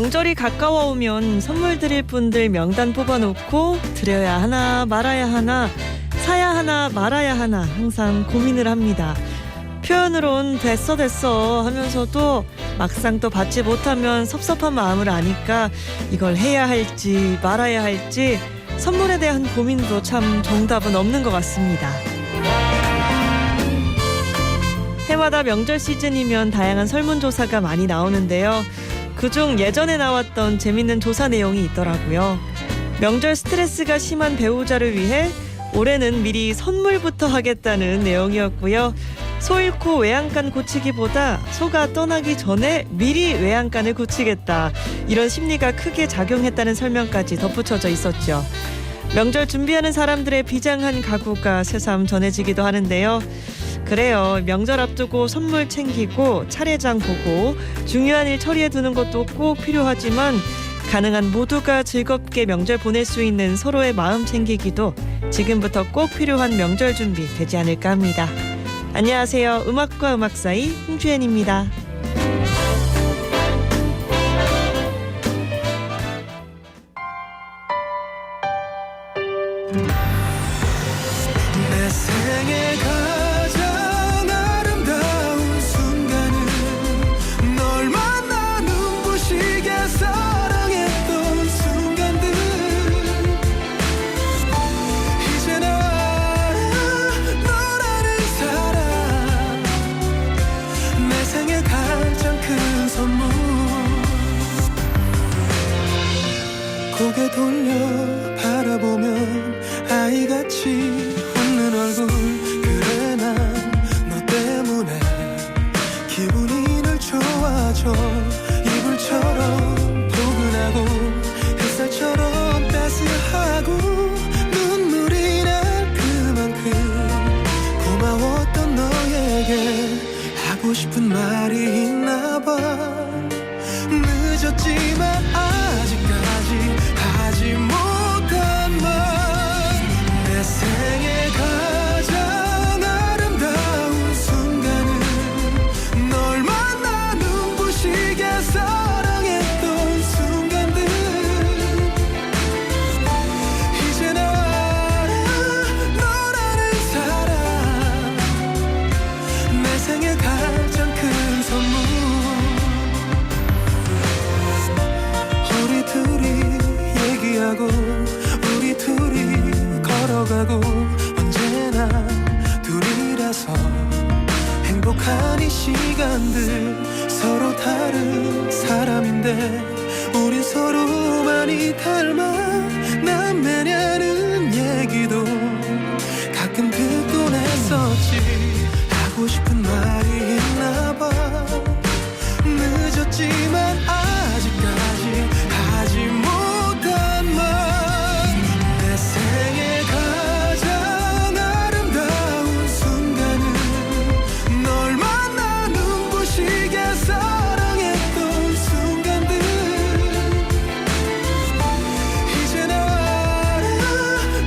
명절이 가까워 오면 선물 드릴 분들 명단 뽑아놓고 드려야 하나 말아야 하나 사야 하나 말아야 하나 항상 고민을 합니다. 표현으론 됐어 하면서도 막상 또 받지 못하면 섭섭한 마음을 아니까 이걸 해야 할지 말아야 할지 선물에 대한 고민도 참 정답은 없는 것 같습니다. 해마다 명절 시즌이면 다양한 설문조사가 많이 나오는데요. 그중 예전에 나왔던 재밌는 조사 내용이 있더라고요. 명절 스트레스가 심한 배우자를 위해 올해는 미리 선물부터 하겠다는 내용이었고요. 소 잃고 외양간 고치기보다 소가 떠나기 전에 미리 외양간을 고치겠다. 이런 심리가 크게 작용했다는 설명까지 덧붙여져 있었죠. 명절 준비하는 사람들의 비장한 각오가 새삼 전해지기도 하는데요. 그래요. 명절 앞두고 선물 챙기고 차례장 보고 중요한 일 처리해 두는 것도 꼭 필요하지만 가능한 모두가 즐겁게 명절 보낼 수 있는 서로의 마음 챙기기도 지금부터 꼭 필요한 명절 준비 되지 않을까 합니다. 안녕하세요. 음악과 음악 사이 홍주연입니다. 내 생에 가장 아름다운 순간은 널 만나 눈부시게 사랑했던 순간들. 이제 나 너라는 사람 내 생에 가장 큰 선물. 고개 돌려 바라보면 아이같이 웃는 얼굴. 그래 난 너 때문에 기분이 늘 좋아져. 이불처럼 포근하고 햇살처럼 따스하고 눈물이 날 그만큼 고마웠던 너에게 하고 싶은 말이 있나봐. 늦었지만 아직까지 하지 못한 말. 내 생에 가장 아름다운 순간은 널 만나 눈부시게 사랑했던 순간들. 이제 나 너라는 사람 내 생에 가장 큰 선물. 우리 둘이 얘기하고 우리 둘이 걸어가고 언제나 둘이라서 행복한 이 시간들. 서로 다른 사람인데 우린 서로 많이 닮아 남매냐는 얘기도 가끔 듣곤 했었지. 하고 싶은 말이 있나봐. 늦었지만 아직까지 하지 못한 말. 내 생에 가장 아름다운 순간은 널 만나 눈부시게 사랑했던 순간들. 이제 나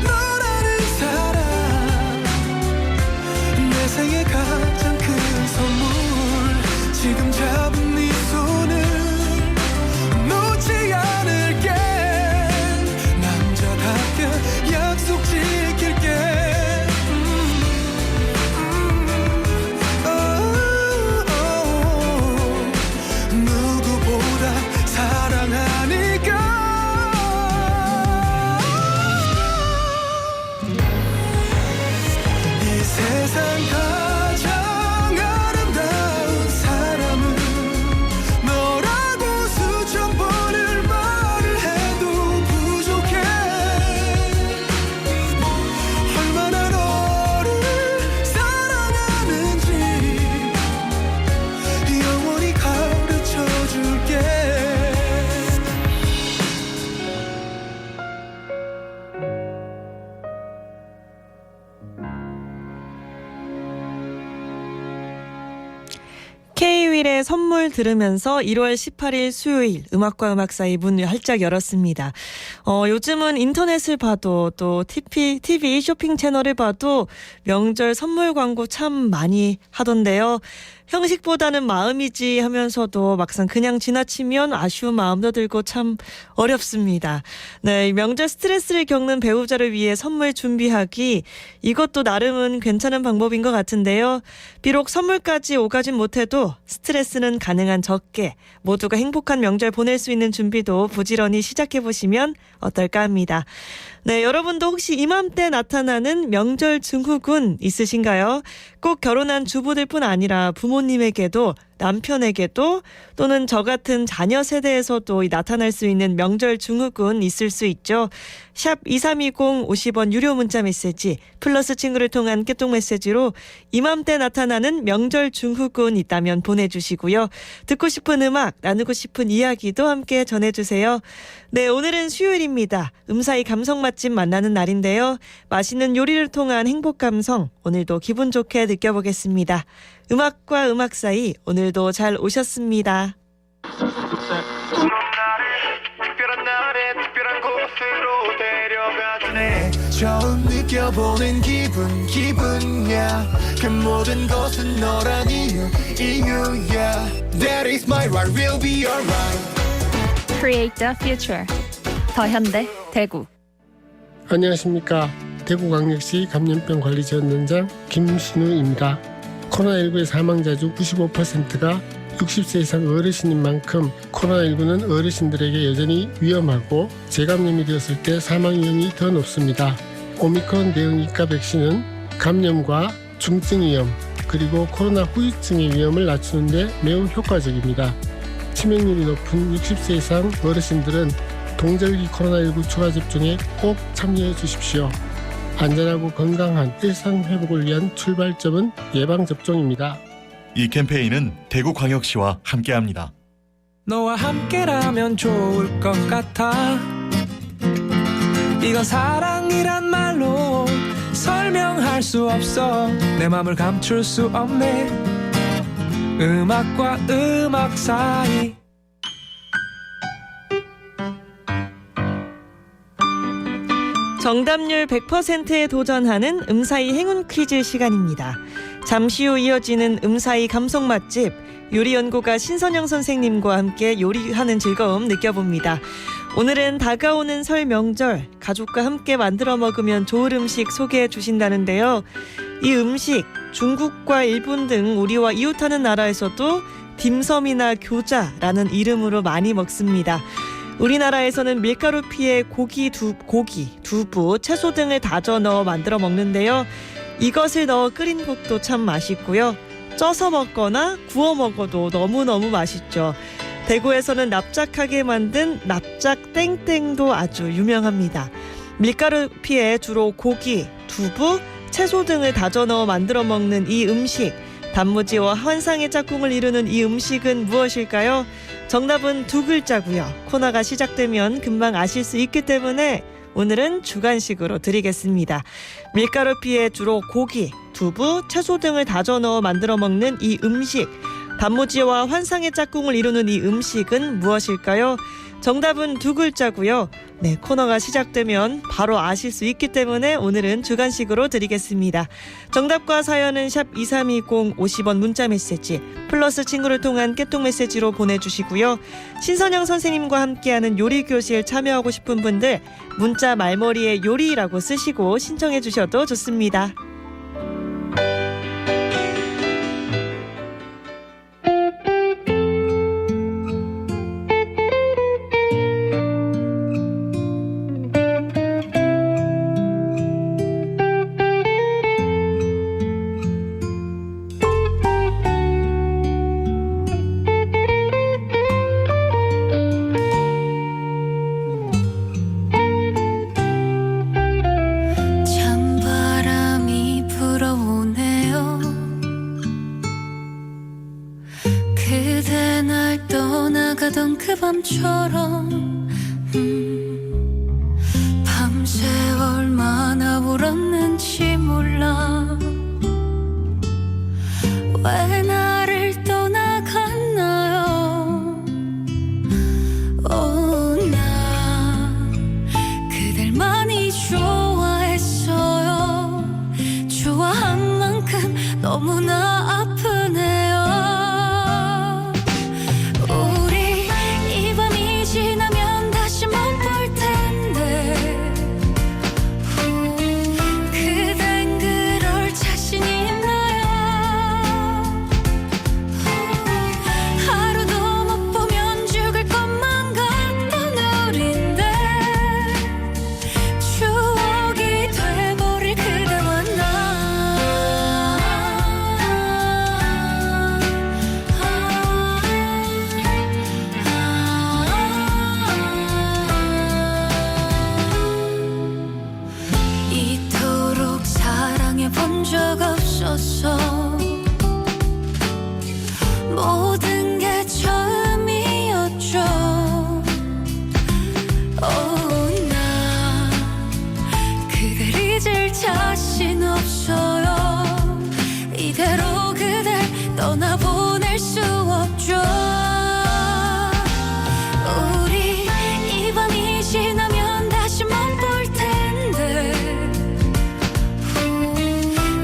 너라는 사람 내 생에 가장 큰 선물. 지금 잡은 네 손을 놓지 않을게. 남자답게 약속 지킬게. 누구보다 사랑하니까. 이 세상 가장 아름다운 사람은 너라고 수천 번을 말을 해도 부족해. 얼마나 너를 사랑하는지 영원히 가르쳐 줄게. K-윌의 선물 들으면서 1월 18일 수요일 음악과 음악 사이 문을 활짝 열었습니다. 요즘은 인터넷을 봐도 또 TV 쇼핑 채널을 봐도 명절 선물 광고 참 많이 하던데요. 형식보다는 마음이지 하면서도 막상 그냥 지나치면 아쉬운 마음도 들고 참 어렵습니다. 네, 명절 스트레스를 겪는 배우자를 위해 선물 준비하기, 이것도 나름은 괜찮은 방법인 것 같은데요. 비록 선물까지 오가진 못해도 스트레스는 가능한 적게 모두가 행복한 명절 보낼 수 있는 준비도 부지런히 시작해보시면 어떨까 합니다. 네, 여러분도 혹시 이맘때 나타나는 명절 증후군 있으신가요? 꼭 결혼한 주부들뿐 아니라 부모님에게도, 남편에게도, 또는 저 같은 자녀 세대에서도 나타날 수 있는 명절 증후군 있을 수 있죠. 샵 2320 50원 유료 문자 메시지, 플러스 친구를 통한 깨톡 메시지로 이맘때 나타나는 명절 증후군 있다면 보내주시고요. 듣고 싶은 음악, 나누고 싶은 이야기도 함께 전해주세요. 네, 오늘은 수요일입니다. 음사이 감성 맛집 만나는 날인데요. 맛있는 요리를 통한 행복 감성, 오늘도 기분 좋게 느껴보겠습니다. 음악과 음악 사이, 오늘도 잘 오셨습니다. 특별한 날에 특별한 곳으로 데려가주네. 처음 느껴보는 기분이야. 그 모든 것은 너란 이유야. That is my right, we'll be alright. Create the future. 더현대 대구. 안녕하십니까. 대구광역시 감염병 관리지원단장 김신우입니다. 코로나19의 사망자 중 95%가 60세 이상 어르신인 만큼 코로나19는 어르신들에게 여전히 위험하고 재감염이 되었을 때 사망 위험이 더 높습니다. 오미크론 대응 이가 백신은 감염과 중증 위험 그리고 코로나 후유증의 위험을 낮추는 데 매우 효과적입니다. 치명률이 높은 60세 이상 어르신들은 동절기 코로나19 추가 접종에 꼭 참여해 주십시오. 안전하고 건강한 일상 회복을 위한 출발점은 예방접종입니다. 이 캠페인은 대구광역시와 함께합니다. 너와 함께라면 좋을 것 같아. 이건 사랑이란 말로 설명할 수 없어. 내 맘을 감출 수 없네. 음악과 음악 사이. 정답률 100%에 도전하는 음사이 행운 퀴즈 시간입니다. 잠시 후 이어지는 음사이 감성 맛집, 요리연구가 신선영 선생님과 함께 요리하는 즐거움 느껴봅니다. 오늘은 다가오는 설 명절, 가족과 함께 만들어 먹으면 좋을 음식 소개해 주신다는데요. 이 음식, 중국과 일본 등 우리와 이웃하는 나라에서도 딤섬이나 교자라는 이름으로 많이 먹습니다. 우리나라에서는 밀가루 피에 고기, 두부, 채소 등을 다져 넣어 만들어 먹는데요. 이것을 넣어 끓인 국도 참 맛있고요. 쪄서 먹거나 구워 먹어도 너무너무 맛있죠. 대구에서는 납작하게 만든 납작 땡땡도 아주 유명합니다. 밀가루 피에 주로 고기, 두부, 채소 등을 다져 넣어 만들어 먹는 이 음식, 단무지와 환상의 짝꿍을 이루는 이 음식은 무엇일까요? 정답은 두 글자고요. 코너가 시작되면 금방 아실 수 있기 때문에 오늘은 주간식으로 드리겠습니다. 밀가루 피에 주로 고기, 두부, 채소 등을 다져 넣어 만들어 먹는 이 음식, 단무지와 환상의 짝꿍을 이루는 이 음식은 무엇일까요? 정답은 두 글자고요. 네, 코너가 시작되면 바로 아실 수 있기 때문에 오늘은 주간식으로 드리겠습니다. 정답과 사연은 샵 2320 50원 문자 메시지, 플러스 친구를 통한 깨톡 메시지로 보내주시고요. 신선영 선생님과 함께하는 요리교실 참여하고 싶은 분들 문자 말머리에 요리라고 쓰시고 신청해 주셔도 좋습니다. 그 밤처럼 밤새 얼마나 울었는지 몰라. 왜 나를 떠나갔나요? 나 그댈 많이 좋아했어요. 좋아한 만큼 너무나 아프네요. 본 적 없었어. 모든 게 처음이었죠. 나 그댈 잊을 자신 없어요. 이대로 그댈 떠나보낼 수 없죠. 우리 이 밤이 지나면 다시 못 볼 텐데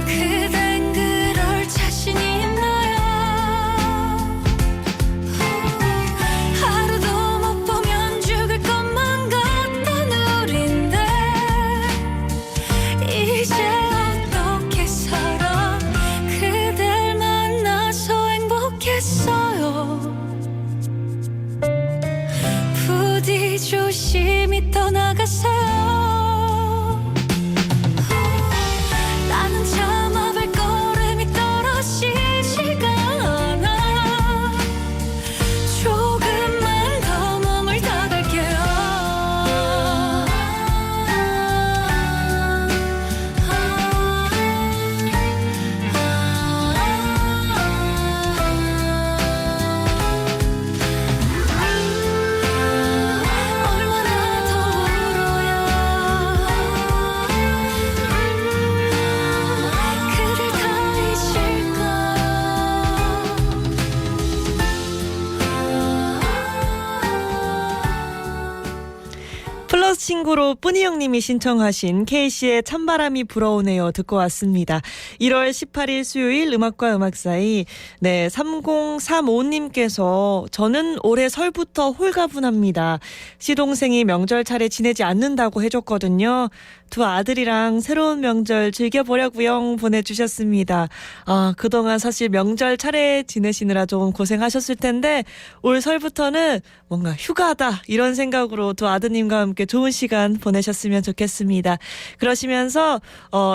그댄 그럴 자신이 있나요? 하루도 못 보면 죽을 것만 같던 우린데 이제 어떻게 살아. 그댈 만나서 행복했어요. 부디 조심히 떠나가세요. 나는 차마 발걸음이 떨어지지가 않아. 조금만 더 머물다 갈게요. 얼마나 더 울어야 그댈 다 잊을까. 플러스 친구로 뿌니 형님이 신청하신 K씨의 찬바람이 불어오네요 듣고 왔습니다. 1월 18일 수요일 음악과 음악 사이 3035님께서 저는 올해 설부터 홀가분합니다. 시동생이 명절 차례 지내지 않는다고 해줬거든요. 두 아들이랑 새로운 명절 즐겨보려고요 보내주셨습니다. 그동안 사실 명절 차례 지내시느라 좀 고생하셨을 텐데 올 설부터는 뭔가 휴가다 이런 생각으로 두 아드님과 함께 좋은 시간 보내셨으면 좋겠습니다. 그러시면서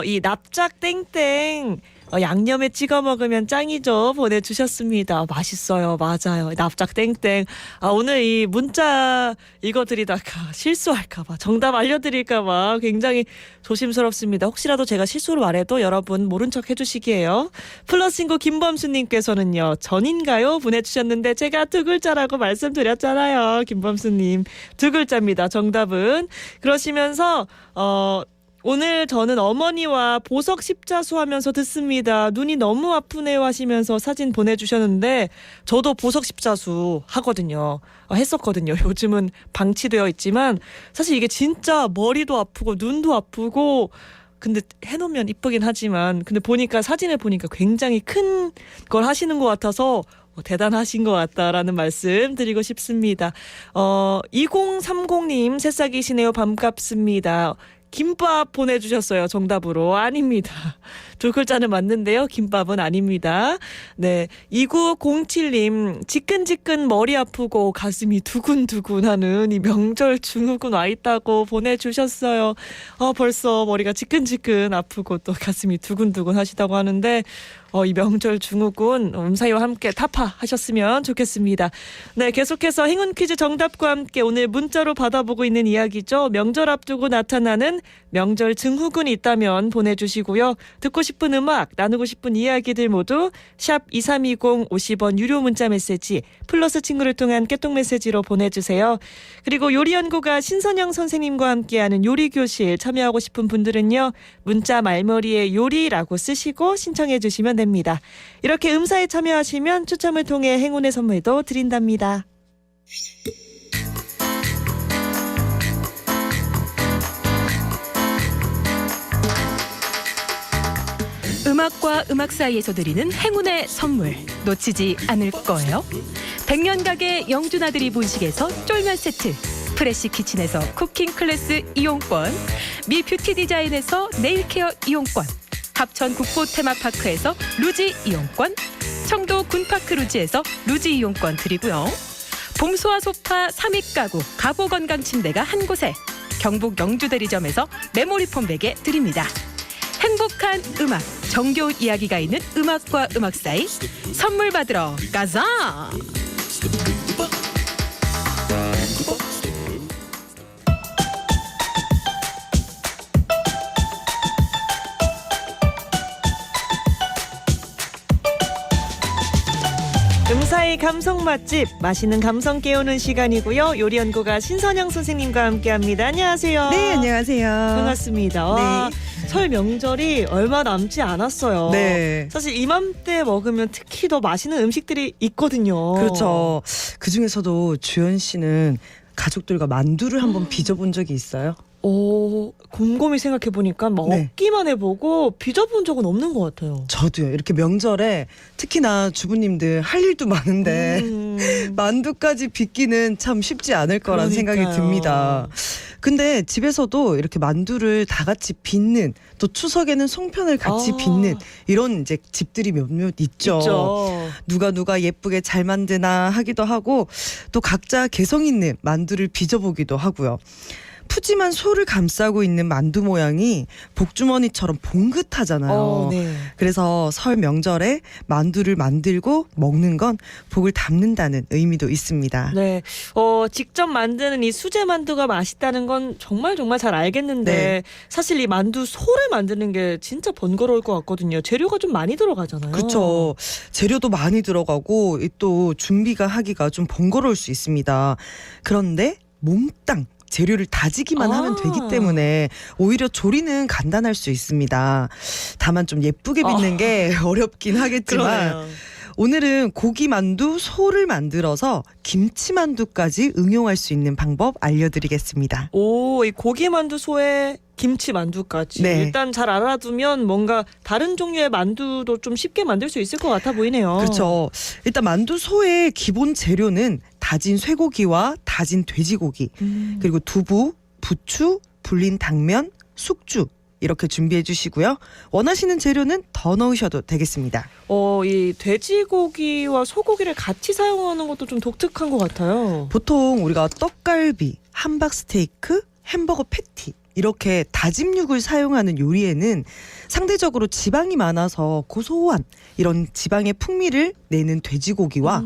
이 납작 땡땡 양념에 찍어 먹으면 짱이죠 보내주셨습니다. 맛있어요. 맞아요. 납작 땡땡. 오늘 이 문자 읽어드리다가 실수할까봐 정답 알려드릴까봐 굉장히 조심스럽습니다. 혹시라도 제가 실수로 말해도 여러분 모른 척 해주시기에요. 플러스 친구 김범수님께서는요. 전인가요? 보내주셨는데 제가 두 글자라고 말씀드렸잖아요. 김범수님 두 글자입니다. 정답은. 그러시면서 오늘 저는 어머니와 보석 십자수 하면서 듣습니다. 눈이 너무 아프네요 하시면서 사진 보내주셨는데 저도 보석 십자수 하거든요. 했었거든요. 요즘은 방치되어 있지만 사실 이게 진짜 머리도 아프고 눈도 아프고 근데 해놓으면 이쁘긴 하지만 근데 보니까 사진을 보니까 굉장히 큰 걸 하시는 것 같아서 대단하신 것 같다라는 말씀 드리고 싶습니다. 2030님 새싹이시네요. 반갑습니다. 김밥 보내주셨어요. 정답으로. 아닙니다. 두 글자는 맞는데요. 김밥은 아닙니다. 네. 2907님, 지끈지끈 머리 아프고 가슴이 두근두근 하는 이 명절 증후군 와 있다고 보내주셨어요. 벌써 머리가 지끈지끈 아프고 또 가슴이 두근두근 하시다고 하는데, 이 명절 증후군 음사이와 함께 타파하셨으면 좋겠습니다. 네, 계속해서 행운 퀴즈 정답과 함께 오늘 문자로 받아보고 있는 이야기죠. 명절 앞두고 나타나는 명절 증후군이 있다면 보내주시고요. 듣고 싶은 음악, 나누고 싶은 이야기들 모두 샵 2320 50원 유료 문자 메시지 플러스 친구를 통한 깨톡 메시지로 보내주세요. 그리고 요리연구가 신선영 선생님과 함께하는 요리교실 참여하고 싶은 분들은요. 문자 말머리에 요리라고 쓰시고 신청해 주시면 됩니다. 이렇게 음사에 참여하시면 추첨을 통해 행운의 선물도 드린답니다. 음악과 음악 사이에서 드리는 행운의 선물 놓치지 않을 거예요. 100년 가게 영준아들이 본식에서 쫄면 세트, 프레시 키친에서 쿠킹 클래스 이용권, 미 뷰티 디자인에서 네일케어 이용권, 합천 국보 테마파크에서 루지 이용권, 청도 군파크 루지에서 루지 이용권 드리고요. 봄소와 소파 3위 가구 가보건강침대가 한 곳에 경북 영주대리점에서 메모리폼 베개 드립니다. 행복한 음악, 정겨운 이야기가 있는 음악과 음악 사이 선물 받으러 가자! 음사의 감성 맛집, 맛있는 감성 깨우는 시간이고요. 요리연구가 신선영 선생님과 함께합니다. 안녕하세요. 네, 안녕하세요. 반갑습니다. 와, 설 명절이 얼마 남지 않았어요. 네. 사실 이맘때 먹으면 특히 더 맛있는 음식들이 있거든요. 그렇죠. 그 중에서도 주연 씨는 가족들과 만두를 한번 빚어본 적이 있어요? 오, 곰곰이 생각해보니까 네. 먹기만 해보고 빚어본 적은 없는 것 같아요. 저도요. 이렇게 명절에 특히나 주부님들 할 일도 많은데 만두까지 빚기는 참 쉽지 않을 거란 생각이 그러니까요. 듭니다. 근데 집에서도 이렇게 만두를 다 같이 빚는, 또 추석에는 송편을 같이 아. 빚는 이런 이제 집들이 몇몇 있죠. 있죠. 누가 예쁘게 잘 만드나 하기도 하고, 또 각자 개성 있는 만두를 빚어보기도 하고요. 푸짐한 소를 감싸고 있는 만두 모양이 복주머니처럼 봉긋하잖아요. 네. 그래서 설 명절에 만두를 만들고 먹는 건 복을 담는다는 의미도 있습니다. 네, 직접 만드는 이 수제 만두가 맛있다는 건 정말 잘 알겠는데 네. 사실 이 만두 소를 만드는 게 진짜 번거로울 것 같거든요. 재료가 좀 많이 들어가잖아요. 그렇죠. 재료도 많이 들어가고 또 준비가 하기가 좀 번거로울 수 있습니다. 그런데 몽땅 재료를 다지기만 하면 되기 때문에 오히려 조리는 간단할 수 있습니다. 다만 좀 예쁘게 빚는 게 어렵긴 하겠지만 그러네요. 오늘은 고기 만두, 소를 만들어서 김치 만두까지 응용할 수 있는 방법 알려드리겠습니다. 오, 이 고기 만두 소에 김치 만두까지. 네. 일단 잘 알아두면 뭔가 다른 종류의 만두도 좀 쉽게 만들 수 있을 것 같아 보이네요. 그렇죠. 일단 만두 소의 기본 재료는 다진 쇠고기와 다진 돼지고기, 그리고 두부, 부추, 불린 당면, 숙주 이렇게 준비해 주시고요. 원하시는 재료는 더 넣으셔도 되겠습니다. 이 돼지고기와 소고기를 같이 사용하는 것도 좀 독특한 것 같아요. 보통 우리가 떡갈비, 함박스테이크, 햄버거 패티 이렇게 다짐 육을 사용하는 요리에는 상대적으로 지방이 많아서 고소한 이런 지방의 풍미를 내는 돼지고기와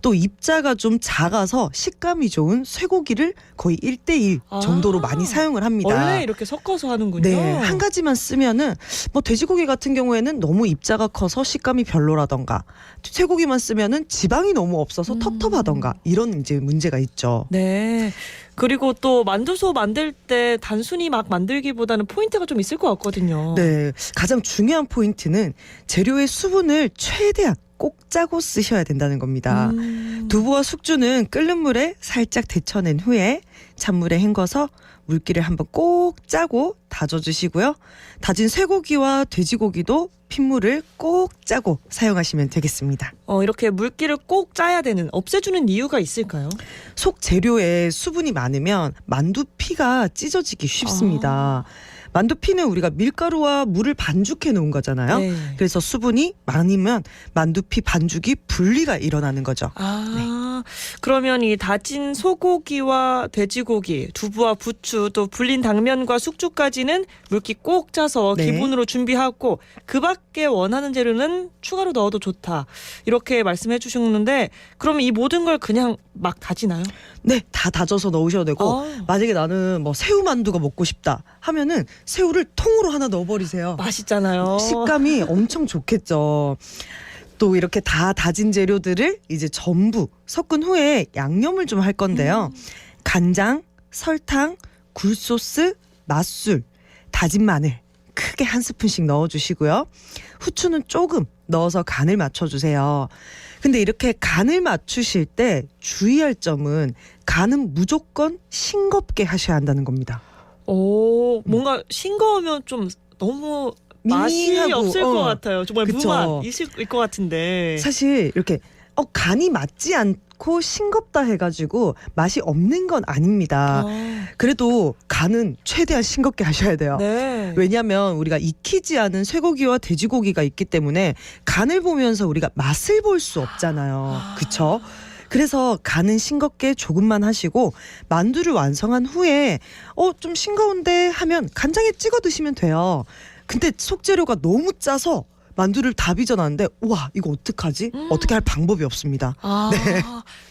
또 입자가 좀 작아서 식감이 좋은 쇠고기를 거의 1대1 정도로 많이 사용을 합니다. 원래 이렇게 섞어서 하는군요. 네, 한 가지만 쓰면은 뭐 돼지고기 같은 경우에는 너무 입자가 커서 식감이 별로라던가, 쇠고기만 쓰면은 지방이 너무 없어서 텁텁하던가 이런 이제 문제가 있죠. 네. 그리고 또 만두소 만들 때 단순히 막 만들기보다는 포인트가 좀 있을 것 같거든요. 네, 가장 중요한 포인트는 재료의 수분을 최대한 꼭 짜고 쓰셔야 된다는 겁니다. 두부와 숙주는 끓는 물에 살짝 데쳐낸 후에 찬물에 헹궈서 물기를 한번 꼭 짜고 다져주시고요. 다진 쇠고기와 돼지고기도 핏물을 꼭 짜고 사용하시면 되겠습니다. 이렇게 물기를 꼭 짜야 되는, 없애주는 이유가 있을까요? 속 재료에 수분이 많으면 만두피가 찢어지기 쉽습니다. 만두피는 우리가 밀가루와 물을 반죽해 놓은 거잖아요. 네. 그래서 수분이 많으면 만두피 반죽이 분리가 일어나는 거죠. 그러면 이 다진 소고기와 돼지고기, 두부와 부추, 또 불린 당면과 숙주까지는 물기 꼭 짜서 네. 기본으로 준비하고 그 밖에 원하는 재료는 추가로 넣어도 좋다. 이렇게 말씀해 주셨는데 그럼 이 모든 걸 그냥 막 다지나요? 네, 다 다져서 넣으셔도 되고 아. 만약에 나는 뭐 새우 만두가 먹고 싶다 하면은 새우를 통으로 하나 넣어버리세요. 맛있잖아요. 식감이 엄청 좋겠죠. 또 이렇게 다 다진 재료들을 이제 전부 섞은 후에 양념을 좀 할 건데요. 간장, 설탕, 굴소스, 맛술, 다진 마늘 크게 한 스푼씩 넣어주시고요. 후추는 조금 넣어서 간을 맞춰주세요. 근데 이렇게 간을 맞추실 때 주의할 점은 간은 무조건 싱겁게 하셔야 한다는 겁니다. 뭔가 싱거우면 좀 너무 맛이 밍밍하고, 없을 것 같아요. 정말 그쵸. 무맛 있을 것 같은데. 사실 이렇게 간이 맞지 않고 싱겁다 해가지고 맛이 없는 건 아닙니다. 그래도 간은 최대한 싱겁게 하셔야 돼요. 네. 왜냐하면 우리가 익히지 않은 쇠고기와 돼지고기가 있기 때문에 간을 보면서 우리가 맛을 볼 수 없잖아요. 그쵸? 그래서 간은 싱겁게 조금만 하시고 만두를 완성한 후에 좀 싱거운데 하면 간장에 찍어 드시면 돼요. 근데 속재료가 너무 짜서 만두를 다 빚어놨는데 우와 이거 어떡하지? 어떻게 할 방법이 없습니다.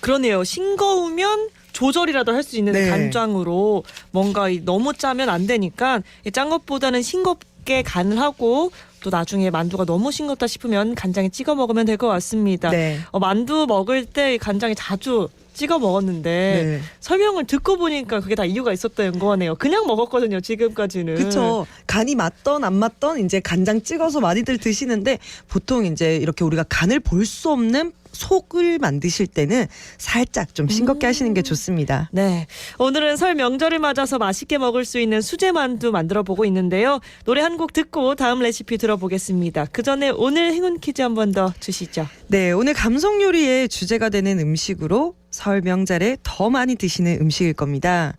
그러네요. 싱거우면 조절이라도 할 수 있는 네. 간장으로 뭔가 너무 짜면 안 되니까 짠 것보다는 싱겁게 싱겁게 간을 하고 또 나중에 만두가 너무 싱겁다 싶으면 간장에 찍어 먹으면 될 것 같습니다. 네. 만두 먹을 때 간장에 자주 찍어 먹었는데 네. 설명을 듣고 보니까 그게 다 이유가 있었던 거네요. 그냥 먹었거든요, 지금까지는. 그렇죠. 간이 맞던 안 맞던 이제 간장 찍어서 많이들 드시는데 보통 이제 이렇게 우리가 간을 볼 수 없는 속을 만드실 때는 살짝 좀 싱겁게 하시는 게 좋습니다. 네, 오늘은 설 명절을 맞아서 맛있게 먹을 수 있는 수제 만두 만들어 보고 있는데요. 노래 한 곡 듣고 다음 레시피 들어보겠습니다. 그 전에 오늘 행운 퀴즈 한 번 더 주시죠. 네, 오늘 감성 요리의 주제가 되는 음식으로 설 명절에 더 많이 드시는 음식일 겁니다.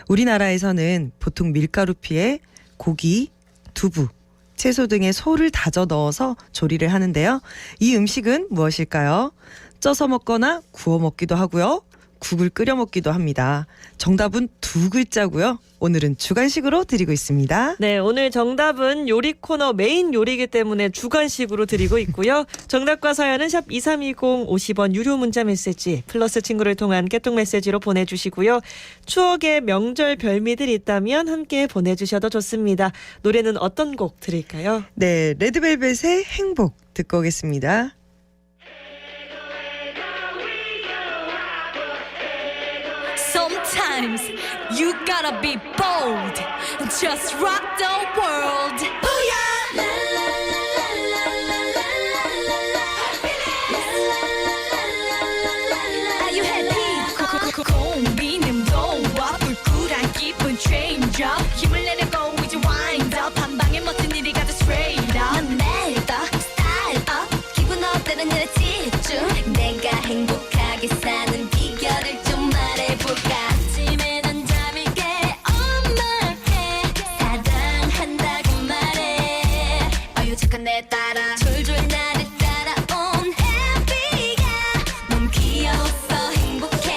우리나라에서는 보통 밀가루피에 고기, 두부, 채소 등의 소를 다져 넣어서 조리를 하는데요. 이 음식은 무엇일까요? 쪄서 먹거나 구워 먹기도 하고요. 국을 끓여 먹기도 합니다. 정답은 두 글자고요. 오늘은 주간식으로 드리고 있습니다. 네, 오늘 정답은 요리 코너 메인 요리이기 때문에 주간식으로 드리고 있고요. 정답과 사연은 샵 2320 50원 유료 문자 메시지 플러스 친구를 통한 깨톡 메시지로 보내주시고요. 추억의 명절 별미들이 있다면 함께 보내주셔도 좋습니다. 노래는 어떤 곡 들을까요? 네, 레드벨벳의 행복 듣고 오겠습니다. Sometimes you gotta be bold. Just rock the world. Booyah! La, la, la, la, la, la, la, la. Are you happy? 고민은 너와 불굴한 기분 change up. 힘을 내려고 이제 wind up. 한 방에 멋진 일이 가득 straight up. 넌 내다 style up. 기분 어때는 일에 집중. 내가 행복하게 사는 비결을 좀 말해볼까. 아침에 난 잠이 깨 엄마께 사랑한다고 말해. 어유 착한 내 따라 졸졸 나를 따라온 해피가 너무 귀여웠어 행복해.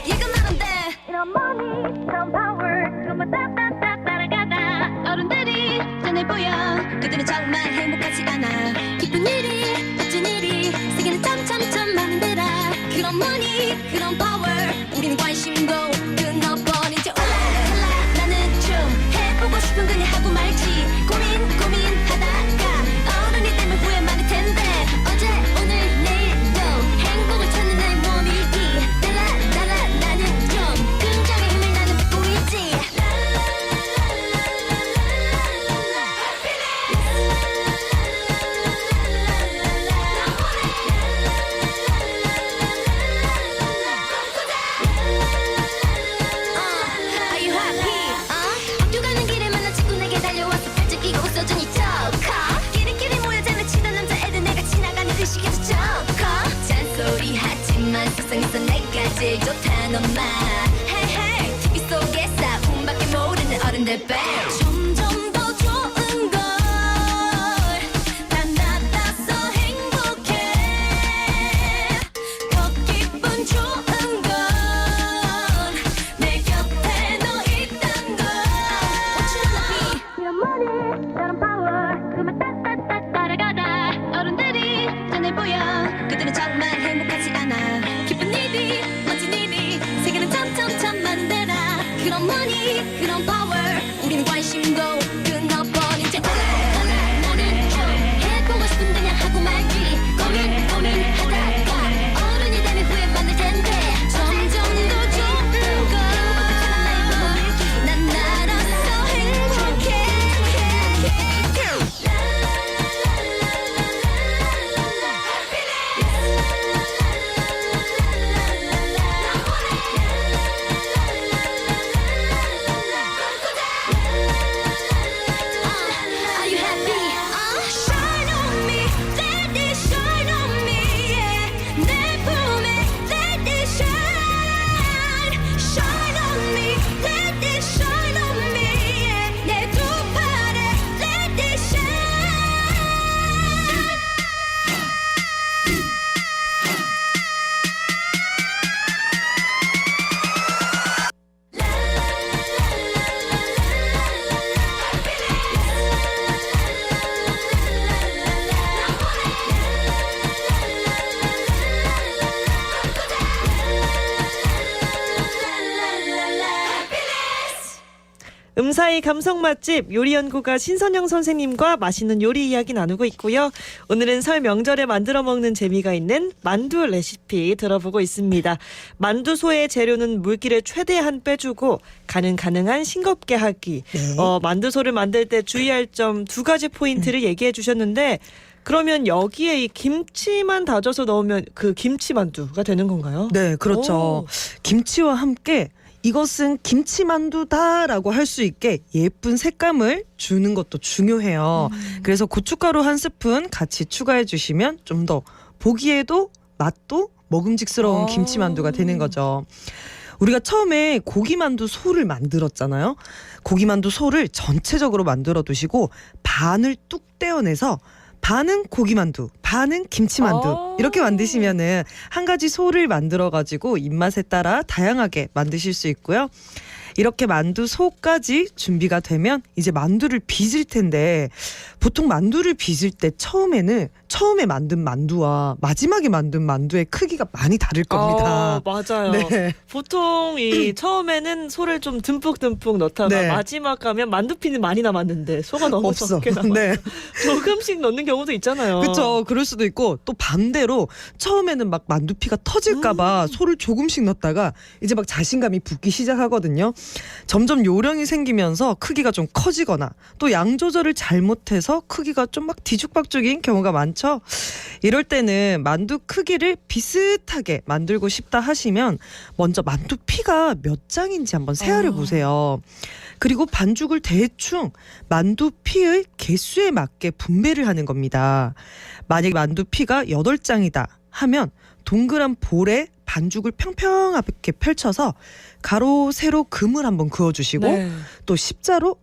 얘가 말한대 이런 money 이런 power 그것만 따따따 따라가다. 어른들이 전해 보여 그들은 정말 행복하지 않아. 기쁜 일이 멋진 일이 세계는 점점점 많은 데라. 그런 money 그런 power 우리는 관심도 끊어버린 채 올라 나는 좀 해보고 싶은 그냥 하고 말지. 고민하다가 어른이 되면 후회 많을 텐데 어제 오늘 내일도 행복을 찾는 나의 몸이기. 달라 나는 좀 긍정의 힘을 나는 보이지. Are you happy? 학교 가는 길에 만난 친구 내게 달려와서 팔짱 끼고 웃어주니 좋고. 끼리끼리 모여 장난치던 남자애들 내가 지나가는 의식에서 좋고. 잔소리 하지만 세상에서 내가 제일 좋다는 엄마. Hey hey TV 속에 싸움밖에 모르는 어른들 배 점점 더 좋은 걸 난 나타서 행복해. 더 기분 좋은 건 내 곁에 너 있단 걸. What you wanna be? 이런 money 이런 power 그만 따따따 따라가다. 어른들이 전해 보여 그들은 정말 행복하지 않아. 기쁜 일이 멋진 일이 세계는 점점점 많은 데라. 그런 money 그런 power 우리는 관심 TMI 감성 맛집 요리연구가 신선영 선생님과 맛있는 요리 이야기 나누고 있고요. 오늘은 설 명절에 만들어 먹는 재미가 있는 만두 레시피 들어보고 있습니다. 만두소의 재료는 물기를 최대한 빼주고 가능한 싱겁게 하기. 네. 만두소를 만들 때 주의할 점 2가지 포인트를 얘기해 주셨는데 그러면 여기에 이 김치만 다져서 넣으면 그 김치 만두가 되는 건가요? 네, 그렇죠. 오. 김치와 함께 이것은 김치만두다라고 할 수 있게 예쁜 색감을 주는 것도 중요해요. 그래서 고춧가루 1스푼 같이 추가해 주시면 좀 더 보기에도 맛도 먹음직스러운 아. 김치만두가 되는 거죠. 우리가 처음에 고기만두 소를 만들었잖아요. 고기만두 소를 전체적으로 만들어 두시고 반을 뚝 떼어내서 반은 고기만두, 반은 김치만두 아. 이렇게 만드시면은 한 가지 소를 만들어 가지고 입맛에 따라 다양하게 만드실 수 있고요. 이렇게 만두 소까지 준비가 되면 이제 만두를 빚을 텐데 보통 만두를 빚을 때 처음에 만든 만두와 마지막에 만든 만두의 크기가 많이 다를 겁니다. 맞아요. 네. 보통 이 처음에는 소를 좀 듬뿍 넣다가 네. 마지막 가면 만두피는 많이 남았는데 소가 너무 없어. 적게 남아. 네. 조금씩 넣는 경우도 있잖아요. 그렇죠. 그럴 수도 있고 또 반대로 처음에는 막 만두피가 터질까봐 소를 조금씩 넣다가 이제 막 자신감이 붙기 시작하거든요. 점점 요령이 생기면서 크기가 좀 커지거나 또 양 조절을 잘못해서 크기가 좀 막 뒤죽박죽인 경우가 많죠. 이럴 때는 만두 크기를 비슷하게 만들고 싶다 하시면 먼저 만두피가 몇 장인지 한번 세어려 보세요. 그리고 반죽을 대충 만두피의 개수에 맞게 분배를 하는 겁니다. 만약에 만두피가 8장이다 하면 동그란 볼에 반죽을 평평하게 펼쳐서 가로 세로 금을 한번 그어주시고 네. 또 십자로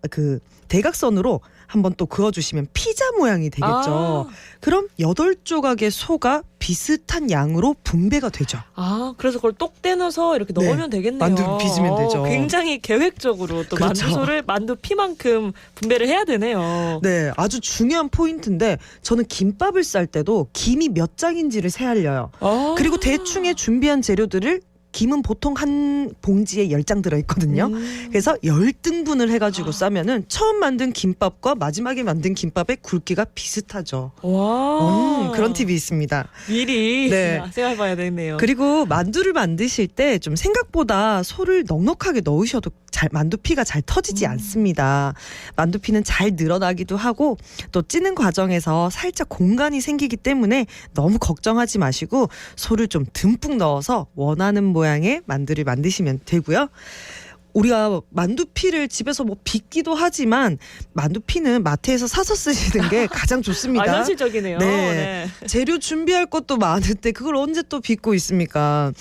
대각선으로 한번 또 그어주시면 피자 모양이 되겠죠. 그럼 8조각의 소가 비슷한 양으로 분배가 되죠. 그래서 그걸 똑 떼어서 이렇게 네. 넣으면 되겠네요. 만두 빚으면 되죠. 굉장히 계획적으로 또 그렇죠. 만두소를 만두피만큼 분배를 해야 되네요. 네, 아주 중요한 포인트인데 저는 김밥을 쌀 때도 김이 몇 장인지를 세알려요. 그리고 대충의 준비한 재료들을 김은 보통 한 봉지에 10장 들어있거든요. 그래서 10등분을 해가지고 싸면은 처음 만든 김밥과 마지막에 만든 김밥의 굵기가 비슷하죠. 와. 그런 팁이 있습니다. 미리 네. 생각해봐야 되겠네요. 그리고 만두를 만드실 때 좀 생각보다 소를 넉넉하게 넣으셔도 만두피가 잘 터지지 않습니다. 만두피는 잘 늘어나기도 하고 또 찌는 과정에서 살짝 공간이 생기기 때문에 너무 걱정하지 마시고 소를 좀 듬뿍 넣어서 원하는 모양의 만두를 만드시면 되고요. 우리가 만두피를 집에서 뭐 빚기도 하지만 만두피는 마트에서 사서 쓰시는 게 가장 좋습니다. 현실적이네요. 네. 재료 준비할 것도 많은데 그걸 언제 또 빚고 있습니까?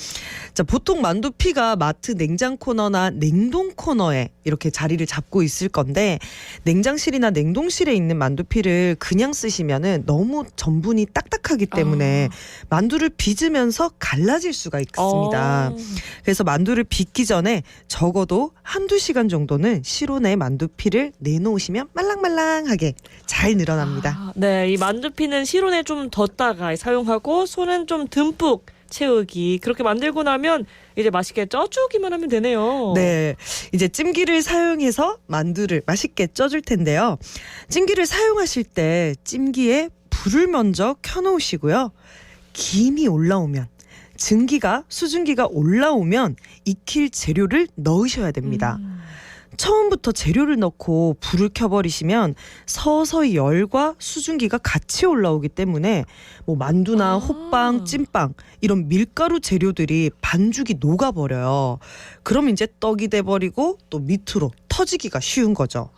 자, 보통 만두피가 마트 냉장 코너나 냉동 코너에 이렇게 자리를 잡고 있을 건데 냉장실이나 냉동실에 있는 만두피를 그냥 쓰시면은 너무 전분이 딱딱하기 때문에 만두를 빚으면서 갈라질 수가 있습니다. 그래서 만두를 빚기 전에 적어도 1-2시간 정도는 실온에 만두피를 내놓으시면 말랑말랑하게 잘 늘어납니다. 네, 이 만두피는 실온에 좀 뒀다가 사용하고 소는 좀 듬뿍 채우기. 그렇게 만들고 나면 이제 맛있게 쪄주기만 하면 되네요. 네, 이제 찜기를 사용해서 만두를 맛있게 쪄줄 텐데요. 찜기를 사용하실 때 찜기에 불을 먼저 켜놓으시고요. 김이 올라오면 수증기가 올라오면 익힐 재료를 넣으셔야 됩니다. 처음부터 재료를 넣고 불을 켜버리시면 서서히 열과 수증기가 같이 올라오기 때문에 뭐 만두나 호빵, 찐빵 이런 밀가루 재료들이 반죽이 녹아버려요. 그럼 이제 떡이 돼버리고 또 밑으로 터지기가 쉬운 거죠.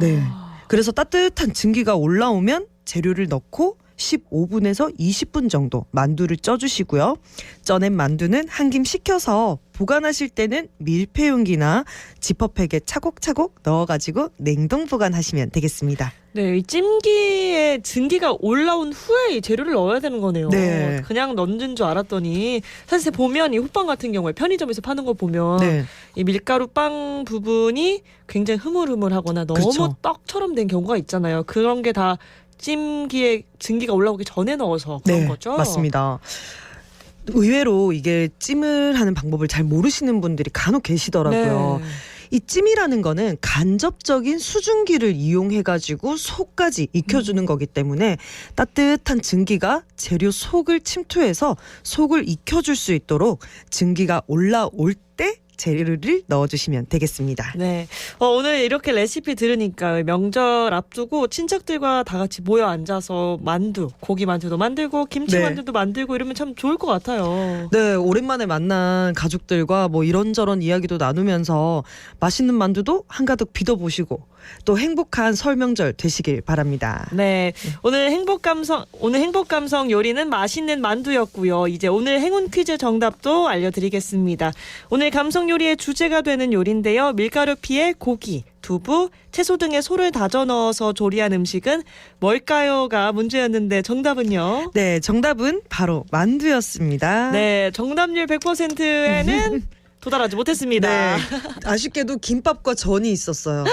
네. 그래서 따뜻한 증기가 올라오면 재료를 넣고 15분에서 20분 정도 만두를 쪄주시고요. 쪄낸 만두는 한 김 식혀서 보관하실 때는 밀폐용기나 지퍼백에 차곡차곡 넣어가지고 냉동 보관하시면 되겠습니다. 네, 이 찜기에 증기가 올라온 후에 이 재료를 넣어야 되는 거네요. 네. 그냥 넣는 줄 알았더니 사실 보면 이 호빵 같은 경우에 편의점에서 파는 거 보면 네. 이 밀가루 빵 부분이 굉장히 흐물흐물하거나 너무 그렇죠. 떡처럼 된 경우가 있잖아요. 그런 게 다 찜기에 증기가 올라오기 전에 넣어서 그런 네, 거죠? 맞습니다. 의외로 이게 찜을 하는 방법을 잘 모르시는 분들이 간혹 계시더라고요. 네. 이 찜이라는 거는 간접적인 수증기를 이용해가지고 속까지 익혀주는 거기 때문에 따뜻한 증기가 재료 속을 침투해서 속을 익혀줄 수 있도록 증기가 올라올 때 재료를 넣어주시면 되겠습니다. 네. 오늘 이렇게 레시피 들으니까 명절 앞두고 친척들과 다 같이 모여 앉아서 만두, 고기 만두도 만들고 김치 네. 만두도 만들고 이러면 참 좋을 것 같아요. 네, 오랜만에 만난 가족들과 뭐 이런저런 이야기도 나누면서 맛있는 만두도 한가득 빚어보시고 또 행복한 설 명절 되시길 바랍니다. 네. 오늘 행복 감성 요리는 맛있는 만두였고요. 이제 오늘 행운 퀴즈 정답도 알려드리겠습니다. 오늘 감성 요리의 주제가 되는 요리인데요. 밀가루 피에 고기, 두부, 채소 등의 소를 다져 넣어서 조리한 음식은 뭘까요?가 문제였는데 정답은요? 네, 정답은 바로 만두였습니다. 네, 정답률 100%에는 도달하지 못했습니다. 네, 아쉽게도 김밥과 전이 있었어요.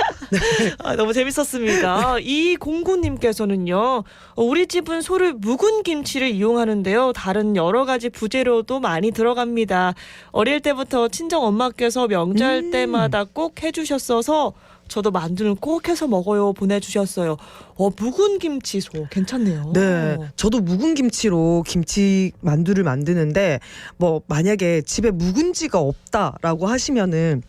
너무 재밌었습니다. 이 공구님께서는요, 우리 집은 소를 묵은 김치를 이용하는데요. 다른 여러 가지 부재료도 많이 들어갑니다. 어릴 때부터 친정 엄마께서 명절 때마다 꼭 해주셨어서 저도 만두는 꼭 해서 먹어요 보내주셨어요. 묵은 김치소 괜찮네요. 네, 저도 묵은 김치로 김치 만두를 만드는데 뭐 만약에 집에 묵은지가 없다라고 하시면은